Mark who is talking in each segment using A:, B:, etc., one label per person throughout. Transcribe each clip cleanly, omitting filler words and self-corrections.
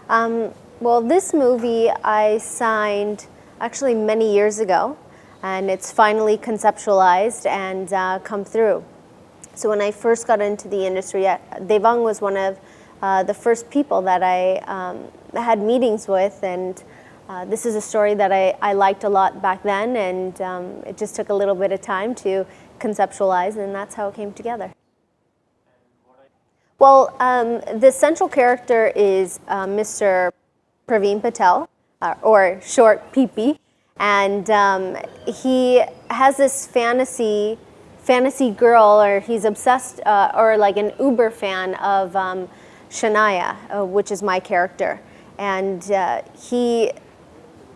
A: Well, this movie I signed actually many years ago, and it's finally conceptualized and come through. So when I first got into the industry, Devang was one of the first people that I had meetings with, and this is a story that I liked a lot back then, and it just took a little bit of time to conceptualize, and that's how it came together. Well, the central character is Mr. Praveen Patel, or short PP, and he has this fantasy girl, or he's obsessed, or like an uber fan of Shania, which is my character, and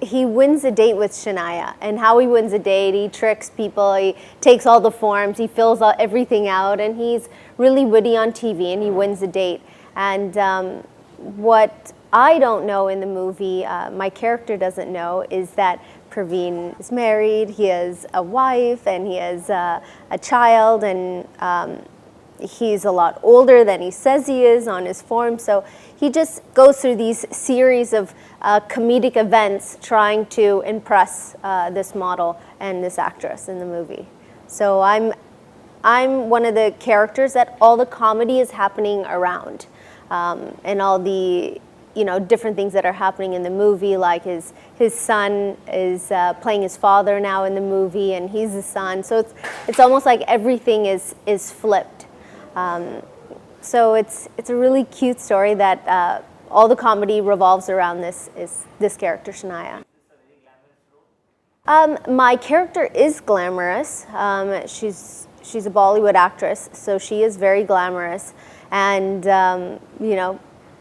A: he wins a date with Shania. And how he wins a date, he tricks people, he takes all the forms, he fills everything out, and he's really witty on TV, and he wins a date. And what I don't know in the movie, my character doesn't know, is that Praveen is married, he has a wife, and he has a child, and he's a lot older than he says he is on his form. So he just goes through these series of comedic events trying to impress this model and this actress in the movie. So I'm one of the characters that all the comedy is happening around, and all the different things that are happening in the movie, like his son is playing his father now in the movie, and he's the son. So it's almost like everything is flipped. So it's a really cute story that all the comedy revolves around this character, Shania. My character is glamorous. She's a Bollywood actress, so she is very glamorous, and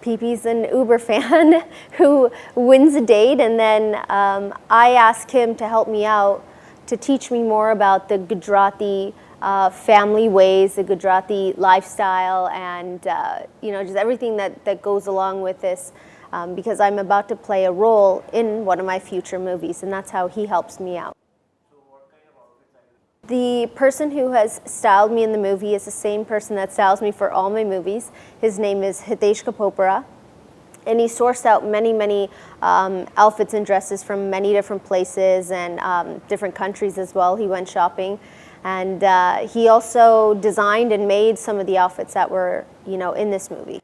A: PP's an Uber fan who wins a date, and then I ask him to help me out to teach me more about the Gujarati family ways, the Gujarati lifestyle, and just everything that goes along with this, because I'm about to play a role in one of my future movies, and that's how he helps me out. The person who has styled me in the movie is the same person that styles me for all my movies. His name is Hitesh Kapopara, and he sourced out many outfits and dresses from many different places and different countries as well. He went shopping. And he also designed and made some of the outfits that were, in this movie.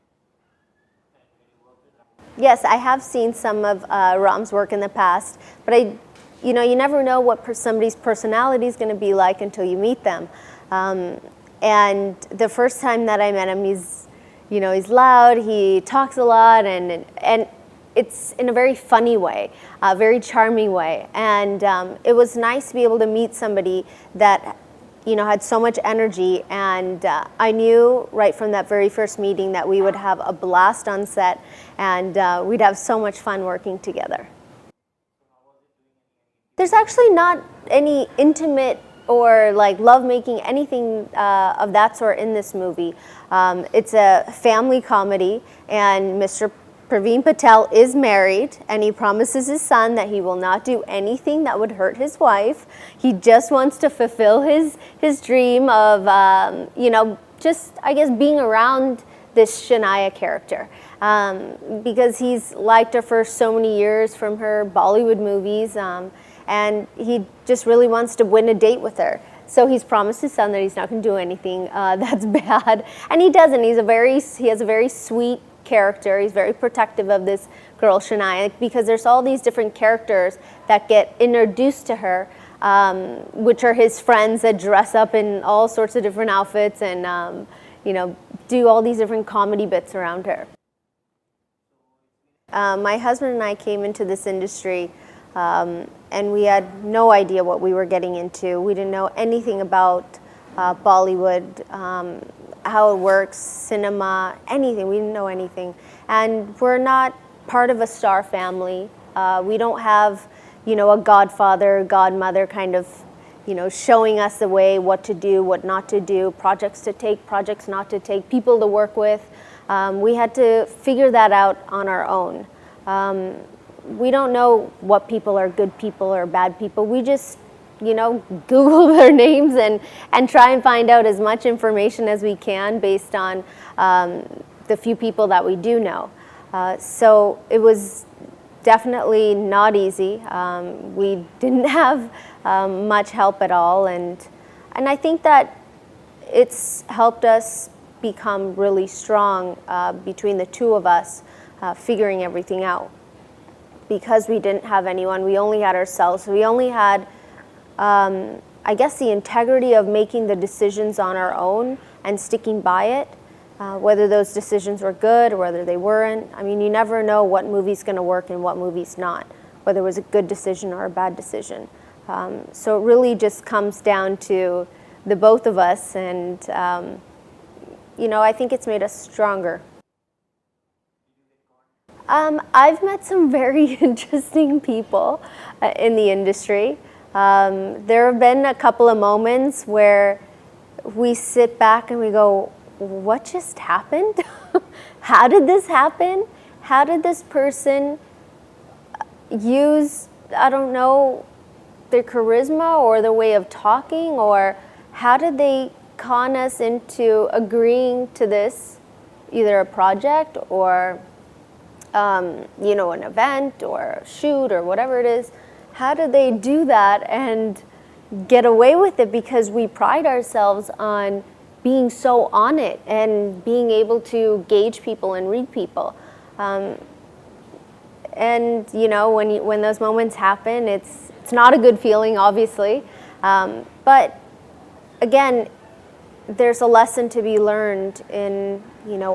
A: Yes, I have seen some of Ram's work in the past, but you never know what somebody's personality is going to be like until you meet them. And the first time that I met him, he's loud, he talks a lot, and it's in a very funny way, a very charming way. And it was nice to be able to meet somebody that had so much energy, and I knew right from that very first meeting that we would have a blast on set, and we'd have so much fun working together. There's actually not any intimate or like lovemaking, anything of that sort in this movie. It's a family comedy, and Mr. Praveen Patel is married, and he promises his son that he will not do anything that would hurt his wife. He just wants to fulfill his dream of, just, I guess, being around this Shania character. Because he's liked her for so many years from her Bollywood movies, and he just really wants to win a date with her. So he's promised his son that he's not going to do anything that's bad, and he doesn't. He has a very sweet character. He's very protective of this girl Shania, because there's all these different characters that get introduced to her, which are his friends that dress up in all sorts of different outfits and do all these different comedy bits around her. My husband and I came into this industry, and we had no idea what we were getting into. We didn't know anything about Bollywood, how it works, cinema, anything. We didn't know anything. And we're not part of a star family. We don't have, a godfather, godmother kind of, showing us the way, what to do, what not to do, projects to take, projects not to take, people to work with. We had to figure that out on our own. We don't know what people are good people or bad people. We just Google their names and try and find out as much information as we can based on the few people that we do know. So it was definitely not easy. We didn't have much help at all, and I think that it's helped us become really strong between the two of us, figuring everything out. Because we didn't have anyone, we only had ourselves. We only had, I guess, the integrity of making the decisions on our own and sticking by it, whether those decisions were good or whether they weren't. I mean, you never know what movie's going to work and what movie's not, whether it was a good decision or a bad decision. So it really just comes down to the both of us, and I think it's made us stronger. I've met some very interesting people in the industry. There have been a couple of moments where we sit back and we go, what just happened? How did this happen? How did this person use, I don't know, their charisma or their way of talking, or how did they con us into agreeing to this, either a project or an event or a shoot or whatever it is? How did they do that and get away with it? Because we pride ourselves on being so on it and being able to gauge people and read people. And when those moments happen, it's not a good feeling, obviously. But again, there's a lesson to be learned in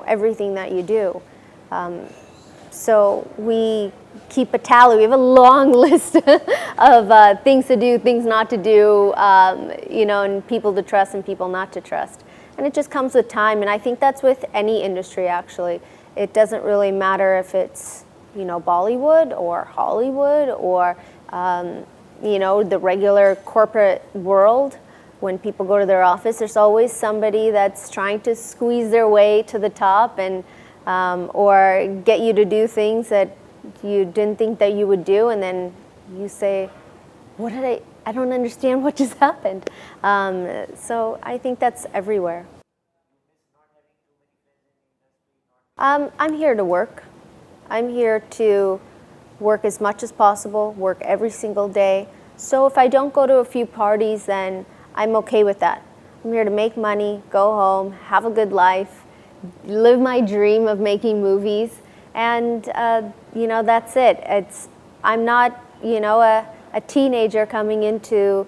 A: everything that you do. So we keep a tally. We have a long list of things to do, things not to do, and people to trust and people not to trust. And it just comes with time. And I think that's with any industry, actually. It doesn't really matter if it's, Bollywood or Hollywood or, the regular corporate world. When people go to their office, there's always somebody that's trying to squeeze their way to the top and or get you to do things that you didn't think that you would do, and then you say, I don't understand what just happened. So I think that's everywhere. I'm here to work. I'm here to work as much as possible, work every single day. So if I don't go to a few parties, then I'm okay with that. I'm here to make money, go home, have a good life, live my dream of making movies, and that's it. I'm not a teenager coming into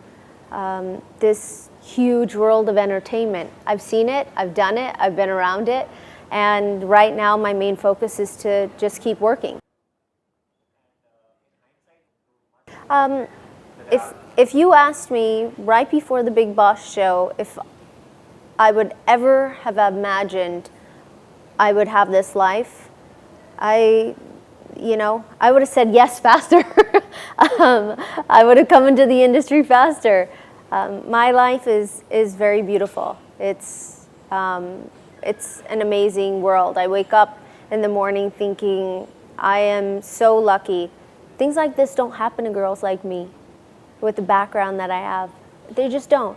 A: this huge world of entertainment. I've seen it, I've done it, I've been around it, and right now my main focus is to just keep working. If you asked me right before the Big Boss show if I would ever have imagined I would have this life, I would have said yes faster. I would have come into the industry faster. My life is very beautiful. It's an amazing world. I wake up in the morning thinking I am so lucky. Things like this don't happen to girls like me with the background that I have. They just don't.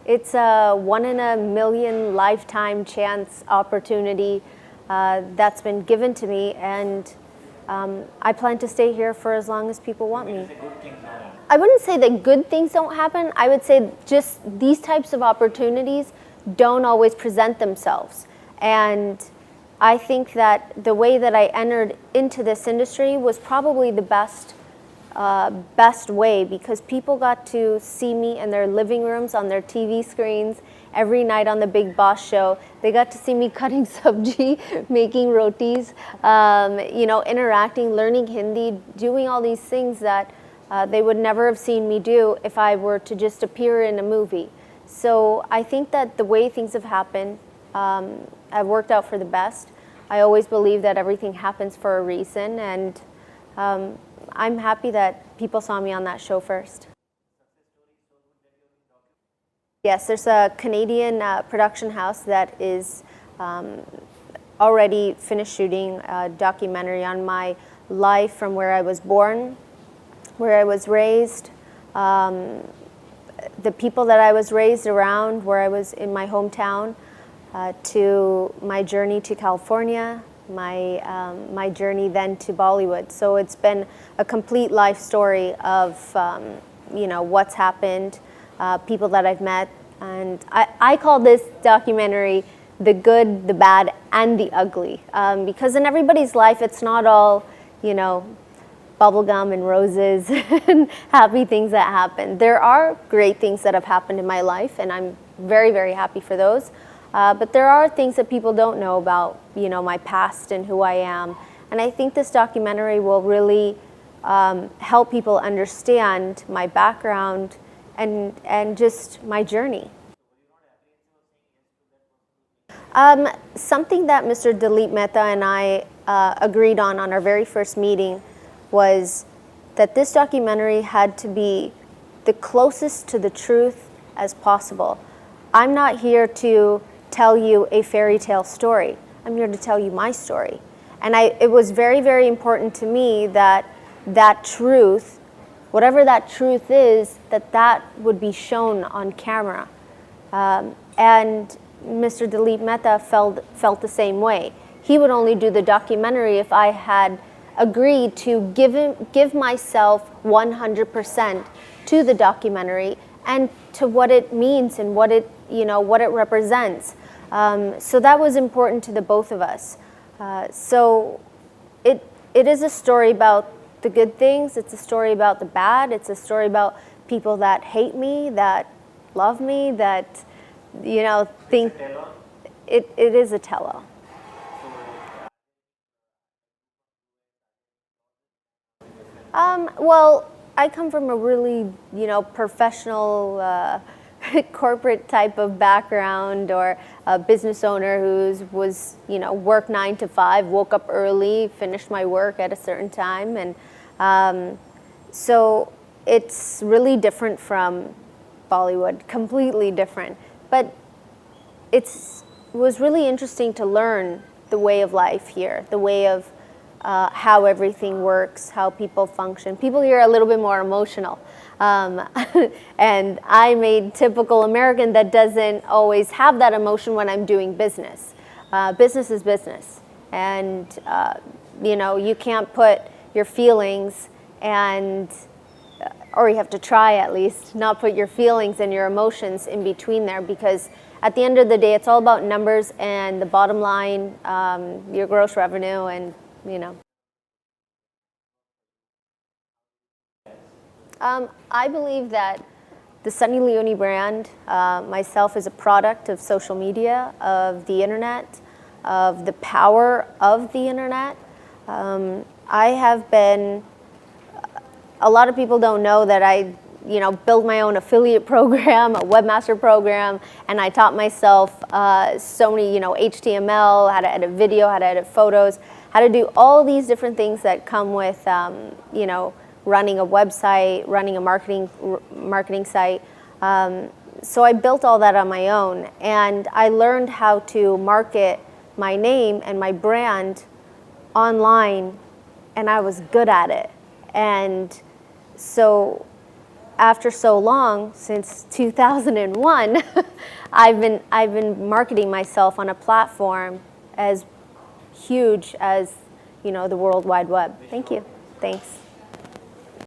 A: It's a 1 in a million lifetime chance opportunity that's been given to me, and I plan to stay here for as long as people want me. I wouldn't say that good things don't happen. I would say just these types of opportunities don't always present themselves. And I think that the way that I entered into this industry was probably the best way, because people got to see me in their living rooms, on their TV screens, every night on the Big Boss show. They got to see me cutting sabji, making rotis, interacting, learning Hindi, doing all these things that they would never have seen me do if I were to just appear in a movie. So I think that the way things have happened have worked out for the best. I always believe that everything happens for a reason, and I'm happy that people saw me on that show first. Yes, there's a Canadian production house that is already finished shooting a documentary on my life from where I was born, where I was raised, the people that I was raised around, where I was in my hometown, to my journey to California, my journey then to Bollywood. So it's been a complete life story of what's happened, people that I've met, and I call this documentary the good, the bad, and the ugly, because in everybody's life it's not all bubblegum and roses and happy things that happen. There are great things that have happened in my life, and I'm very, very happy for those. But there are things that people don't know about, my past and who I am. And I think this documentary will really help people understand my background and just my journey. Something that Mr. Dilip Mehta and I agreed on our very first meeting was that this documentary had to be the closest to the truth as possible. I'm not here to tell you a fairy tale story. I'm here to tell you my story. And it was very, very important to me that truth, whatever that truth is, that would be shown on camera. And Mr. Dilip Mehta felt the same way. He would only do the documentary if I had agreed to give myself 100% to the documentary and to what it means and what it represents. So that was important to the both of us. So it is a story about the good things. It's a story about the bad. It's a story about people that hate me, that love me, that think it is a tell-all. Well, I come from a really, professional, corporate type of background, or a business owner who was, worked 9 to 5, woke up early, finished my work at a certain time. And so it's really different from Bollywood, completely different. But it was really interesting to learn the way of life here, the way of how everything works, how people function. People here are a little bit more emotional. And I'm a typical American that doesn't always have that emotion when I'm doing business. Business is business. And, you can't put your feelings or you have to try at least, not put your feelings and your emotions in between there, because at the end of the day, it's all about numbers and the bottom line, your gross revenue, and I believe that the Sunny Leone brand, myself, is a product of social media, of the internet, of the power of the internet. I have been, a lot of people don't know that I built my own affiliate program, a webmaster program, and I taught myself so many, HTML, how to edit video, how to edit photos, how to do all these different things that come with, running a website, running a marketing site. So I built all that on my own, and I learned how to market my name and my brand online, and I was good at it. And so after so long, since 2001, I've been marketing myself on a platform as huge as the World Wide Web. Thank you. Thanks.